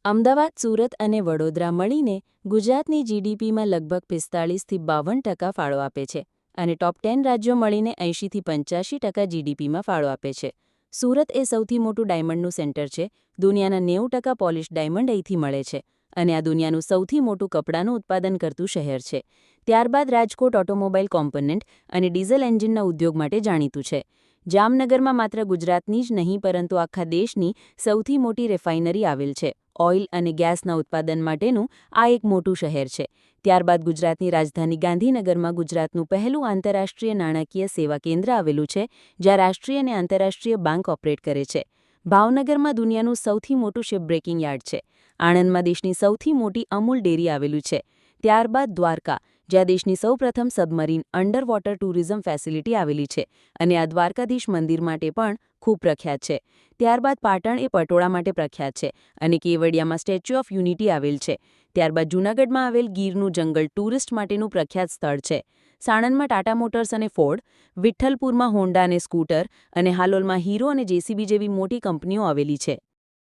અમદાવાદ, સુરત અને વડોદરા મળીને ગુજરાતની જીડીપીમાં લગભગ 45થી 52% ફાળો આપે છે અને ટોપ 10 રાજ્યો મળીને 80થી 85% જીડીપીમાં ફાળો આપે છે. સુરત એ સૌથી મોટું ડાયમંડનું સેન્ટર છે. દુનિયાના 90% પોલિશ ડાયમંડ અહીંથી મળે છે અને આ દુનિયાનું સૌથી મોટું કપડાનું ઉત્પાદન કરતું શહેર છે. ત્યારબાદ રાજકોટ ઓટોમોબાઈલ કોમ્પોનન્ટ અને ડીઝલ એન્જિનના ઉદ્યોગ માટે જાણીતું છે. જામનગરમાં માત્ર ગુજરાતની જ નહીં પરંતુ આખા દેશની સૌથી મોટી રિફાઇનરી આવેલ છે. ઓઇલ અને ગેસના ઉત્પાદન માટેનું આ એક મોટું શહેર છે. ત્યારબાદ ગુજરાતની રાજધાની ગાંધીનગરમાં ગુજરાતનું પહેલું આંતરરાષ્ટ્રીય નાણાકીય સેવા કેન્દ્ર આવેલું છે, જ્યાં રાષ્ટ્રીય અને આંતરરાષ્ટ્રીય બેંક ઓપરેટ કરે છે. ભાવનગરમાં દુનિયાનું સૌથી મોટું શિપબ્રેકિંગ યાર્ડ છે. આણંદમાં દેશની સૌથી મોટી અમૂલ ડેરી આવેલું છે. ત્યારબાદ દ્વારકા, જ્યાં દેશની સૌપ્રથમ submarine under water tourism facility આવેલી છે અને આ દ્વારકાધીશ મંદિર માટે પણ ખૂબ પ્રખ્યાત છે. ત્યારબાદ પાટણ એ પટોળા માટે પ્રખ્યાત છે અને કેવડિયામાં સ્ટેચ્યુ ઓફ યુનિટી આવેલ છે. ત્યારબાદ જૂનાગઢમાં આવેલ ગીરનું જંગલ ટુરિસ્ટ માટેનું પ્રખ્યાત સ્થળ છે. સાણંદમાં ટાટા મોટર્સ અને ફોર્ડ, વિઠ્ઠલપુરમાં હોન્ડા અને સ્કૂટર અને હાલોલમાં હીરો અને જેસીબી જેવી મોટી કંપનીઓ આવેલી છે.